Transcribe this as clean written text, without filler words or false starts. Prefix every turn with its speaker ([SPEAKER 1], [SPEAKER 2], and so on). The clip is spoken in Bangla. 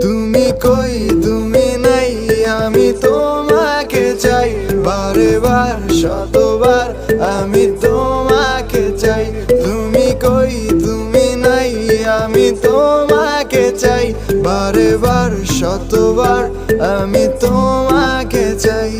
[SPEAKER 1] তুমি কই তুমি নাই, আমি তোমাকে চাই, বারে বার শতবার আমি তোমাকে চাই। তুমি কই তুমি নাই, আমি তোমাকে চাই, বারে বার শতবার আমি তোমাকে চাই।